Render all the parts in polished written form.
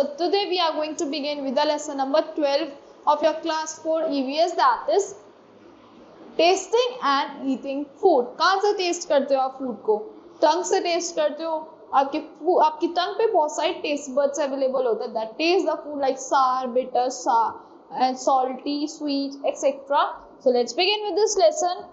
So today we are going to begin with the lesson number 12 of your class 4 EVS, that is tasting and eating food. कहाँ से test करते हो आप food को? टंग से test करते हो. आपकी टंग पे बहुत सारे टेस्ट बड्स अवेलेबल होते हैं that taste the food like sour, bitter, and salty, sweet, etc. So let's begin with this lesson.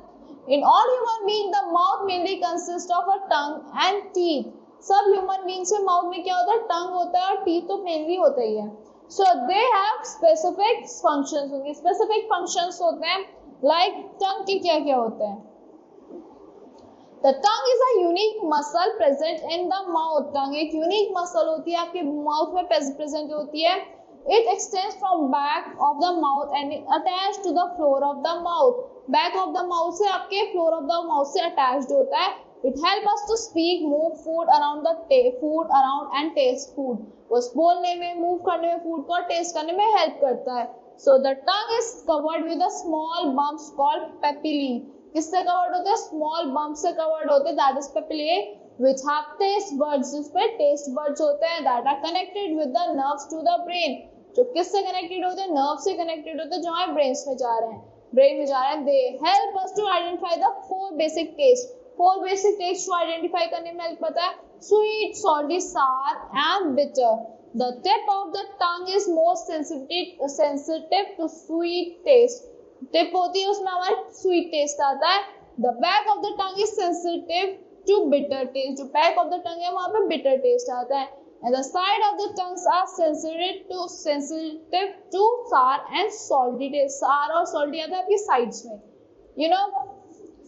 In all human beings, the mouth mainly consists of a tongue and teeth. सब human beings में mouth में क्या होता है? टंग होता है और teeth तो मेनली होता ही है. So they have specific functions. उनके स्पेसिफिक फंक्शंस होते हैं. लाइक टंग के क्या क्या होते हैं? The tongue is a unique muscle present in the mouth. Tongue एक यूनिक मसल होती है, आपके माउथ में प्रेजेंट होती है. It extends from back of the mouth and attached to the floor of the mouth. Back of the mouth से आपके floor of the mouth से अटैच्ड होता है. It helps us to speak, move food around and taste food. वो बोलने में, move करने में, फूड को टेस्ट करने में हेल्प करता है. So the tongue is covered with a small bumps called papillae. किससे कवर्ड होते हैं? स्मॉल बम्प से कवर्ड होते हैं, that is papillae, which have taste buds. जिसपे टेस्ट बर्ड्स होते हैं that are connected with the nerves to the brain. जो किससे कनेक्टेड होते हैं? नर्व से कनेक्टेड होते हैं जो हमारे ब्रेन में जा रहे हैं. They help us to identify the four basic tastes. 4 basic taste को आइडेंटिफाई करने में हेल्प करता है. Sweet, salty, sour and bitter. The tip of the tongue is most sensitive to sweet taste. Tip होती है उसमें हमारा स्वीट टेस्ट आता है. The back of the tongue is sensitive to bitter taste. जो बैक ऑफ द टंग है वहां पे बिटर टेस्ट आता है. And the side of the tongues are sensitive to सार एंड सॉल्टी टेस्ट. सार और सॉल्टी आता है आपकी साइड्स में. You know,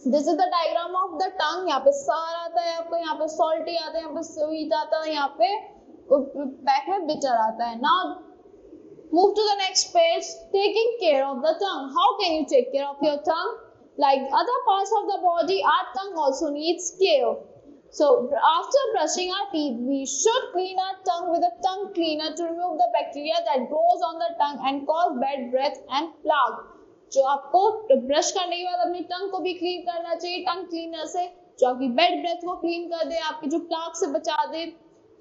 this is the diagram of the tongue. यहाँ पे सार आता है आपको, यहाँ पे सॉल्टी आता है, यहाँ पे स्वीट आता है, यहाँ पे बैक में बिटर आता है. Now move to the next page. Taking care of the tongue. How can you take care of your tongue? Like other parts of the body, our tongue also needs care. So after brushing our teeth, we should clean our tongue with a tongue cleaner to remove the bacteria that grows on the tongue and cause bad breath and plaque. जो आपको brush करने के बाद अपनी टंग को भी clean करना चाहिए टंग क्लीनर से, जो आपकी बैड ब्रेथ को क्लीन कर दे, आपके जो प्लाक से बचा दे.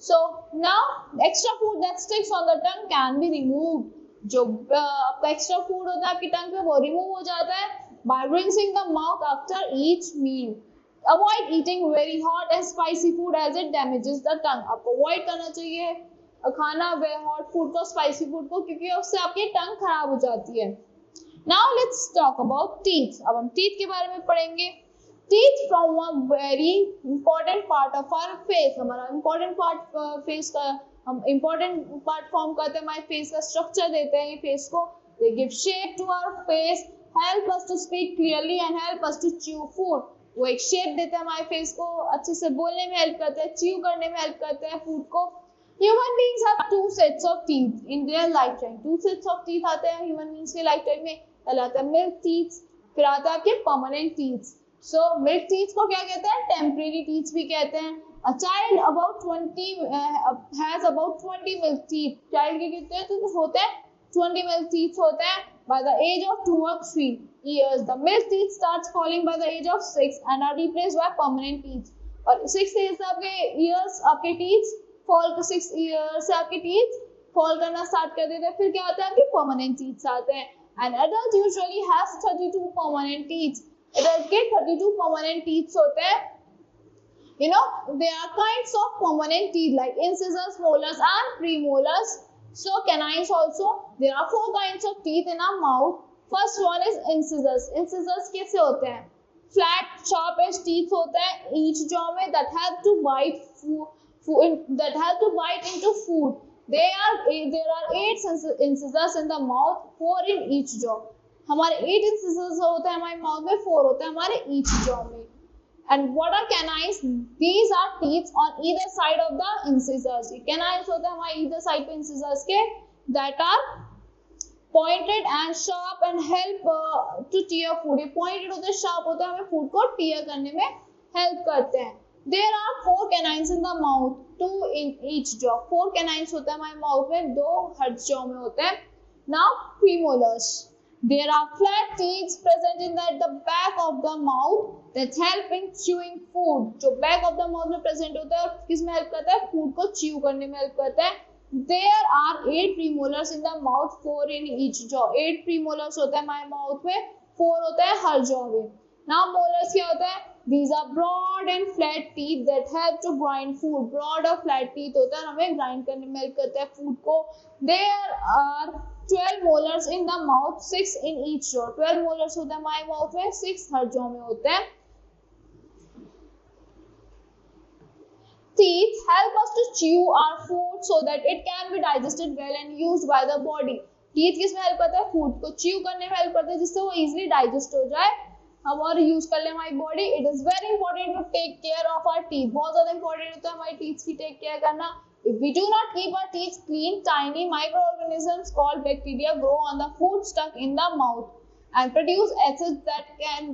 So now extra food that sticks on the tongue can be removed. जो आपका एक्स्ट्रा फूड होता है आपकी टंग पे वो रिमूव हो जाता है by rinsing the mouth after each meal. Avoid eating very hot and spicy food as it damages the tongue. आपको अवॉइड करना चाहिए खाना हॉट फूड को, स्पाइसी फूड को, क्योंकि उससे आपकी टंग खराब हो जाती है. Now let's talk about teeth. अब हम teeth के बारे में पढ़ेंगे. Teeth form a very important part of our face. हमारा important part face का, हम important part form करते हैं, हमारे face का structure देते हैं ये face को. They give shape to our face, help us to speak clearly and help us to chew food. वो एक shape देते हैं हमारे face को, अच्छे से बोलने में help करते हैं, chew करने में help करते हैं food को. Human beings have 2 sets of teeth in their lifetime. 2 sets of teeth आते हैं human beings के lifetime में. पहले आता है मिल्क टीथ, फिर आता है आपके permanent teeth. So milk teeth को क्या कहते हैं? टेम्परेरी टीथ भी कहते हैं. A child about 20 has about 20 milk teeth. Child के कितने तो होते हैं? 20 मिल्क टीथ होते हैं. By the age of 2 or 3 years the milk teeth starts falling by the age of 6 and are replaced by permanent teeth. और 6 as से आपके ईयर्स, आपके टीथ फॉल, 6 ईयर्स से आपके टीथ फॉल करना स्टार्ट कर देते हैं. फिर क्या होता है? आपके परमानेंट टीथ आते हैं. An adult usually has 32 permanent teeth. Adult के 32 permanent teeth होते हैं. You know, there are kinds of permanent teeth like incisors, molars, and premolars. So canines also. There are 4 kinds of teeth in our mouth. First one is incisors. Incisors कैसे होते हैं? Flat, sharp edge teeth होते हैं each jaw में that help to bite into food. There are 8 incisors in the mouth, 4 in each jaw. हमारे 8 incisors होते हैं हमारे माउथ में, 4 होते हैं हमारे each jaw में. And what are canines? These are teeth on either side of the incisors. Canines होते हैं हमारे either side पे incisors के, that are pointed and sharp and help to tear food. ये pointed होते हैं, sharp होते हैं, हमें food को tear करने में help करते हैं. There are 4 canines in the mouth, 2 in each jaw. 4 canines होते हैं हमारे माउथ में, 2 हर jaw में होते हैं. Now premolars. There are flat teeth present in the back of the mouth that help in chewing food. जो back of the mouth में present होता है और किस में help करता है? Food को chew करने में help करता है. There are 8 premolars in the mouth, 4 in each jaw. 8 premolars होते हैं हमारे माउथ में, 4 होता है हर जॉ में। नाउ मोलर्स क्या होता है? These are broad and flat teeth that help to grind food. Broad और flat teeth होता है, हमें grind करने में help करता है food को। There are 12 molars in the mouth, 6 in each jaw. 12 molars होते हैं हमारे mouth में, 6 हर jaw में होते हैं। Teeth help us to chew our food so that it can be digested well and used by the body. Teeth किसमें help करता है? Food को chew करने में help करता है, जिससे वो easily digest हो जाए, हम और यूज कर ले हमारी बॉडी। It is very important to take care of our teeth. बहुत ज्यादा इंपॉर्टेंट होता है हमारी टीथ की टेक केयर करना। If we do not keep our teeth clean, tiny microorganisms called bacteria grow on the food stuck in the mouth and produce acids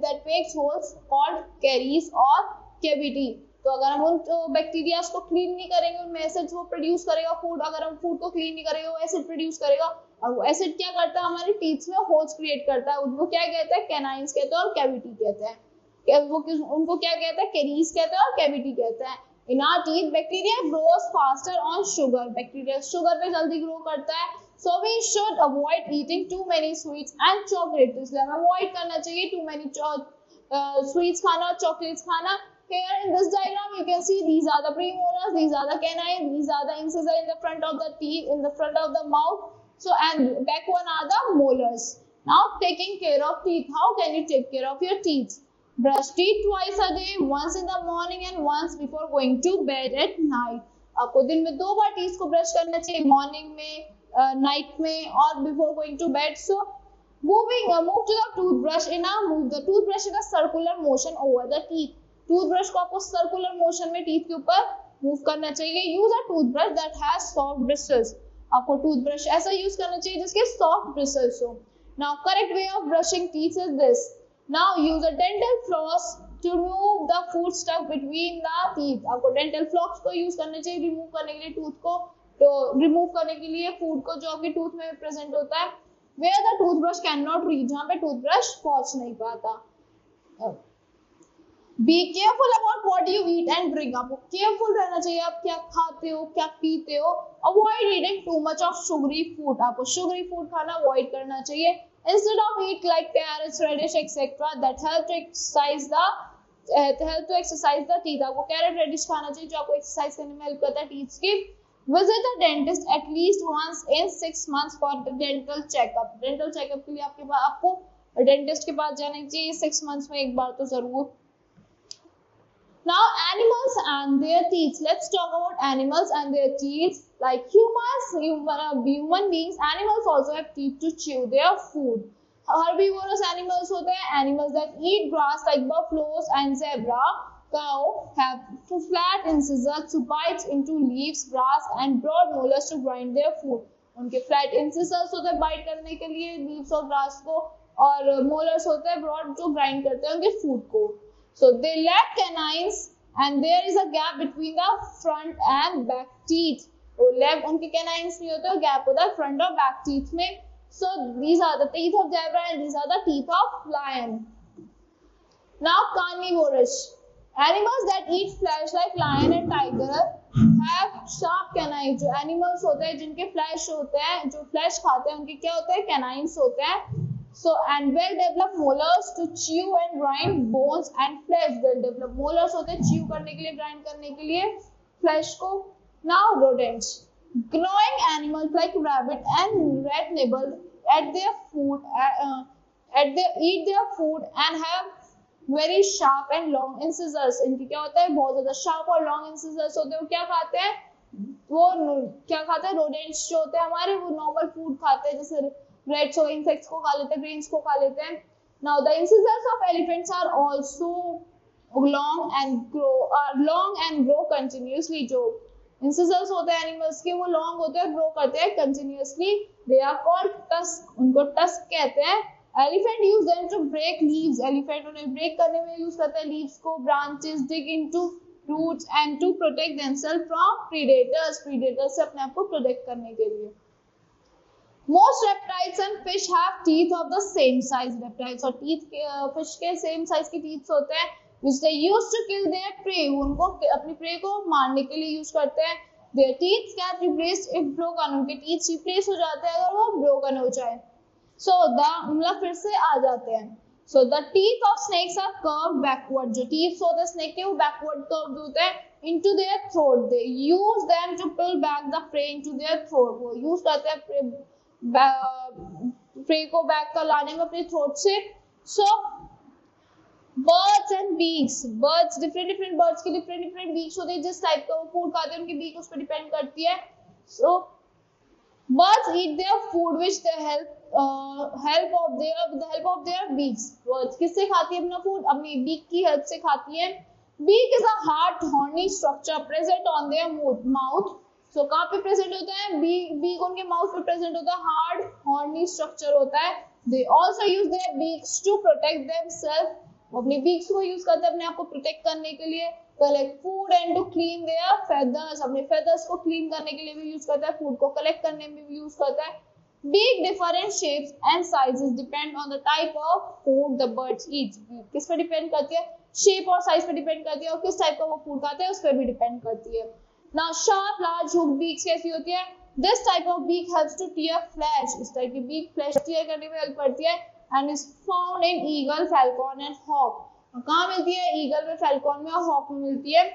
that makes holes called caries or cavity. तो अगर हम उन bacteria को clean नहीं करेंगे, उनमें acids वो produce करेगा फूड। अगर हम फूड को क्लीन नहीं करेंगे, वो एसिड प्रोड्यूस करेगा, और वो एसिड क्या करता है? हमारी टीथ में होल्स क्रिएट करता है। उनको क्या कहते हैं? कैनाइन्स कहते हैं और कैविटी कहते हैं। उनको क्या कहते हैं? कैरीज कहते हैं और कैविटी कहते हैं। In our teeth bacteria grows faster on sugar. Bacteria sugar पे जल्दी ग्रो करता है। So we should avoid eating too many sweets and chocolate. इसलिए हमें अवॉइड करना चाहिए टू मेनी स्वीट्स खाना और चॉकलेट्स खाना। Here in this diagram you can see these are the premolars, these are the canines, these are the incisors in the front of the teeth, in the front of the mouth. So and back one are the molars. Now taking care of teeth. How can you take care of your teeth? Brush teeth twice a day, once in the morning and once before going to bed at night. आपको दिन में 2 बार teeth को brush करना चाहिए, morning में, night में और before going to bed. So move to the toothbrush move the toothbrush in a circular motion over the teeth. Toothbrush को आपको सर्कुलर मोशन में टीथ के ऊपर मूव करना चाहिए। Use a toothbrush that has soft bristles. आपको toothbrush ऐसा use करना चाहिए जिसके सॉफ्ट ब्रिसल्स हो। Now correct way of brushing teeth is this. Now use a dental floss to remove the food stuck between the teeth. आपको dental floss को use करना चाहिए रिमूव करने के लिए टूथ को, तो रिमूव करने के लिए फूड को जो आपके टूथ में प्रेजेंट होता है। Where the toothbrush can not reach, जहाँ पे टूथब्रश पहुंच नहीं पाता। Be careful about what you eat and drink. आपको केयरफुल रहना चाहिए, आप क्या खाते हो, क्या पीते हो। Avoid eating too much of sugary food. आपको sugary food खाना अवॉइड करना चाहिए। Instead of eat like carrots, radish, etc. that help to exercise the teeth. आपको कैरेट रेडिश खाना चाहिए जो आपको एक्सरसाइज करने में हेल्प करता है टीथ की। Visit the dentist at least once in 6 months for the dental checkup. Dental checkup के लिए आपको डेंटिस्ट के पास जाना चाहिए 6 मंथ्स में एक बार तो जरूर। Now animals and their teeth. Let's talk about animals and their teeth. Like human beings, animals also have teeth to chew their food. Herbivorous animals होते हैं, animals that eat grass like buffaloes and zebra. Cow have flat incisors to bite into leaves, grass and broad molars to grind their food. उनके flat incisors होते हैं bite करने के लिए leaves और grass को, और molars होते हैं broad जो grind करते हैं उनके food को। So they lack canines and there is a gap between the front and back teeth. वो left उनके canines नहीं होते, gap होता है front और back teeth में। So these are the teeth of zebra and these are the teeth of lion. Now carnivorous animals that eat flesh like lion and tiger have sharp canines. जो animals होते हैं जिनके flesh होते हैं, जो flesh खाते हैं, उनके क्या होते हैं? Canines होते हैं। So and well developed molars to chew and grind bones and flesh. Well developed molars होते हैं chew करने के लिए, grind करने के लिए flesh को। Now rodents, gnawing animals like rabbit and rat nibble at their food, eat their food and have very sharp and long incisors. इनकी क्या होता है? बहुत ज्यादा sharp और long incisors होते हैं। वो क्या खाते हैं? वो क्या खाते हैं? rodents जो होते हैं हमारे, वो normal food खाते हैं, जैसे rats और insects को खा लेते हैं, grains को खा लेते हैं। Now the incisors of elephants are also long and grow continuously. जो incisors होते हैं animals के, वो long होते हैं, grow करते हैं continuously. They are called tusk. उनको tusk कहते हैं। Elephant use them to break leaves. Elephant उन्हें break करने में use करते हैं leaves को, branches, dig into roots and to protect themselves from predators. Predators से अपने आप को protect करने के लिए। Most reptiles and fish have teeth of the same size. Reptiles और fish के same size के teeth होते हैं, which they use to kill their prey. उनको अपनी prey को मारने के लिए use करते हैं। Their teeth get replaced if broken. उनके teeth replace हो जाते हैं अगर वो broken हो जाए. So the मतलब फिर से आ जाते हैं. So the teeth of snakes are curved backward. जो teeth होते हैं snake के वो backward curved होते हैं into their throat. They use them to pull back the prey into their throat. वो use करते हैं prey को back कर लाने में अपने throat से. So birds and beaks. Birds different birds के different beaks होते हैं. जिस type का वो food खाते हैं उनकी beak उस पर depend करती है. So birds eat their food which they with the help of their beaks. Birds किससे खाती है अपना food? अपनी beak की help से खाती है. Beak is a hard horny structure present on their mouth. So कहाँ पे present होता है? Beak उनके mouth पे present होता है. Hard horny structure होता है. They also use their beaks to protect themselves. अपनी beaks को use करते हैं अपने आप को protect करने के लिए. Collect food and to clean their feathers. अपने feathers को clean करने के लिए भी use करता है. Food को collect करने में भी use करता है. Beak different shapes and sizes depend on the type of food the birds eat. किस पे depend करती है? Shape और size पे depend करती है और किस type का वो food खाते हैं उस पर भी depend करती है. Now sharp large hooked beaks कैसी होती है? This type of beak helps to tear flesh. इस type की beak flesh tear करने में help करती है and is found in eagle, falcon and hawk. कहाँ मिलती है? Eagle में, falcon में और hawk में मिलती है.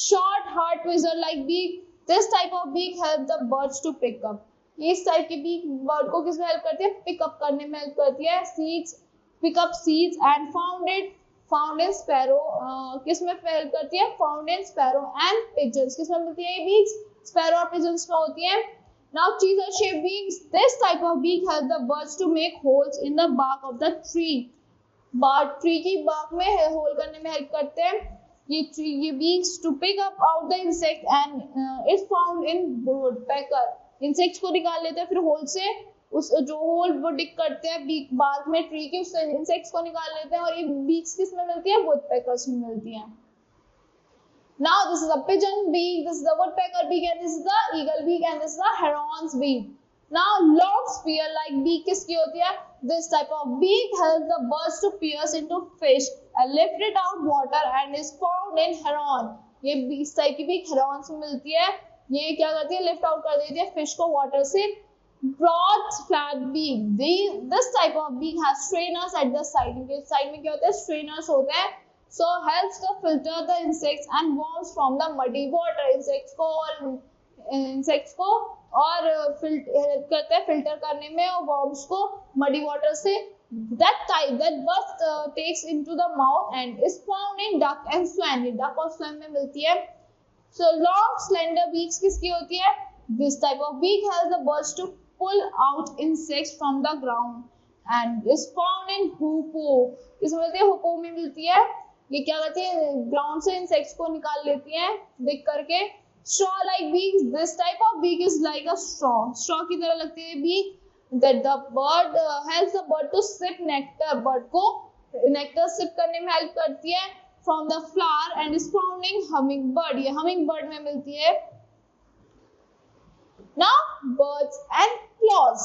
Short hard tweezer like beak. This type of beak helps the birds to pick up. इस टाइप की beak bird को किस में हेल्प करती है? पिक अप करने में हेल्प करती है. Seeds, pick up seeds and found in sparrow. किस में हेल्प करती है? Found in sparrow and pigeons. किस में मिलती है ये beaks? Sparrow और pigeons में होती है. Now teaser shaped beaks. This type of beak helps the birds to make holes in the bark of the tree. Tree की bark में hole करने में help करते हैं. ये beaks to pick up out the insect and is found in woodpecker. Insects को निकाल लेते हैं फिर होल से. उस जो होल वो डिग करते हैं बीक बार्क में ट्री के, उससे इंसेक्ट्स को निकाल लेते हैं. और ये बीक्स किस में मिलती है? वुडपेकर्स में मिलती हैं. Now this is a pigeon beak, this is the woodpecker beak, and this is the eagle beak, and this is the heron's beak. Now long spear-like beak किसकी होती है? This type of beak helps the birds to pierce into fish and lift it out water and is found in heron. ये इस type की beak herons में मिलती है. ये क्या करती है? लिफ्ट आउट कर देती है फिश को वाटर से. Broad flat beak. This type of beak has strainers at the side. इनके साइड में क्या होता है? strainers होते हैं. So helps to filter the insects and worms from the muddy water. insects को और हेल्प करते हैं फिल्टर करने में और worms को muddy water से. That bird takes into the mouth and is found in duck and swan. ये duck और swan में मिलती है. So long slender beaks किसकी होती है? This type of beak helps the birds to pull out insects from the ground and is found in hoopoe. किसमें मिलती है? hoopoe में मिलती है. ये क्या करती है? ग्राउंड से इंसेक्ट्स को निकाल लेती हैं दिख करके. straw like beaks. This type of beak is like a straw की तरह लगती है beak. That the bird helps the bird to sip nectar. bird को nectar sip करने में help करती है from the flower and is found in hummingbird. ये hummingbird में मिलती है. Now birds and claws.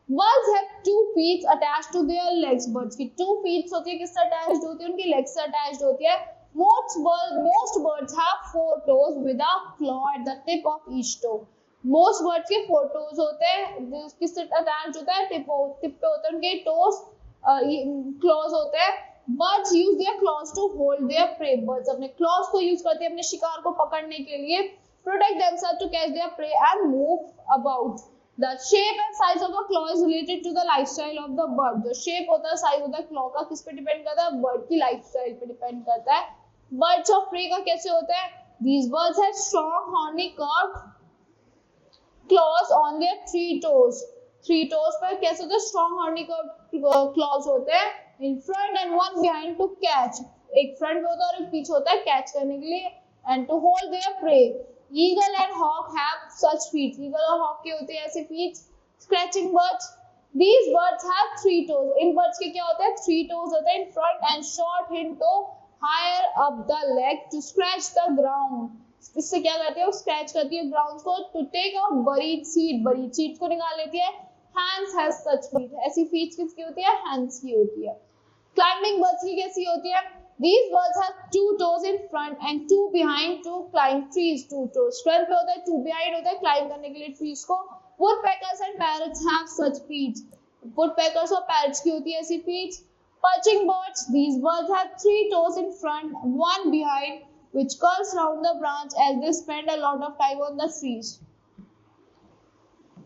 Birds have 2 feet attached to their legs. Birds की 2 feet होती है किससे attached होती है? उनकी legs से attached होती है. Most birds have 4 toes with a claw at the tip of each toe. Most birds के 4 toes होते हैं. किससे attached होता है? टिप पे होते हैं उनके toes. claws होते हैं. Birds use their claws to hold their prey. Birds अपने claws को use करते हैं अपने शिकार को पकड़ने के लिए. Protect themselves to catch their prey and move about. The shape and size of the claw is related to the lifestyle of the bird. जो shape होता है, size होता है claw का किस पे depend करता है? bird की lifestyle पे depend करता है. Birds of prey का कैसे होता है? These birds have strong horny curved claws on their 3 toes. 3 toes पर कैसे होता है? strong horny curved claws होते हैं. In front and one behind to catch. एक front में होता है और एक पीछे होता है catch करने के लिए and to hold their prey. Eagle and hawk have such feet. Eagle और hawk के होते हैं ऐसे feet. Scratching birds. These birds have 3 toes. In birds के क्या होता है? 3 toes होते हैं in front and short hind toe higher up the leg to scratch the ground. इससे क्या करती है? वो scratch करती है ground को to take out buried seed. Buried seed को निकाल लेती है. Hens has such feet. ऐसी feet किसकी होती है? Hens की होती है. Climbing birds की कैसी होती है? These birds have 2 toes in front and 2 behind to climb trees. 2 toes front पे होता है, 2 behind होता है climb करने के लिए trees को. Woodpeckers and parrots have such feet. Woodpeckers और parrots की होती है ऐसी feet. Perching birds. These birds have 3 toes in front, 1 behind, which curls round the branch as they spend a lot of time on the trees.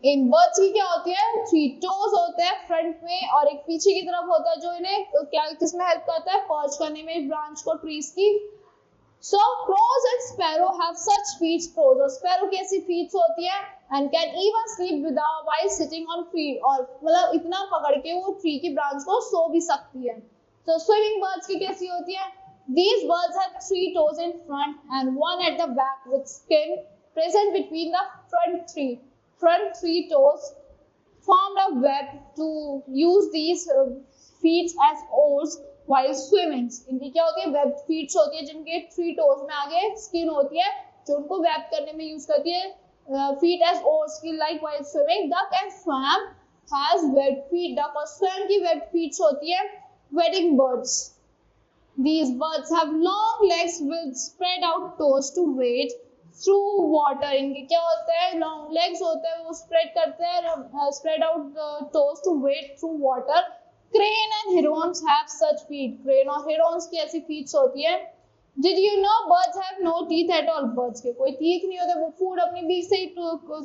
In birds की क्या होती है, 3 toes होते हैं फ्रंट में और एक पीछे की तरफ होता है जो इन्हें क्या किसमें हेल्प करता है, पर्च करने में ब्रांच को ट्रीज की. So crows and sparrow have such feets. Crows और स्पैरो की ऐसी फीट्स होती है and can even sleep without while sitting on feet, और मतलब इतना पकड़ के वो ट्री की ब्रांच को सो भी सकती है. तो स्विमिंग बर्ड्स की कैसी होती है, these birds have 3 toes in front and 1 at the back with skin present between the front three toes formed a web to use these feet as oars while swimming. इनकी क्या होती है, web feats होती है जिनके 3 toes में आगे skin होती है जो उनको वेब करने में यूज करती है. फीट एज ओर्स की like while swimming. Duck and swam has webbed feet. Duck और swam की वेब फीट्स होती है. Wading birds. These birds have long legs with spread out toes to wade through water. इनके क्या होता है, long legs होते हैं, वो spread करते हैं, spread out toes to wade through water. Crane and herons have such feet. Crane और herons की ऐसी feet होती है. Did you know birds have no teeth at all? Birds के कोई teeth नहीं होते, वो food अपनी beak से ही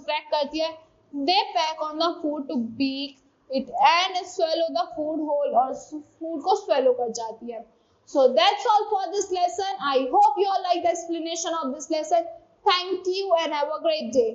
crack करती है. They peck on the food to beak it and swallow the food whole, और food को swallow कर जाती है. So that's all for this lesson. I hope you all like the explanation of this lesson. Thank you and have a great day.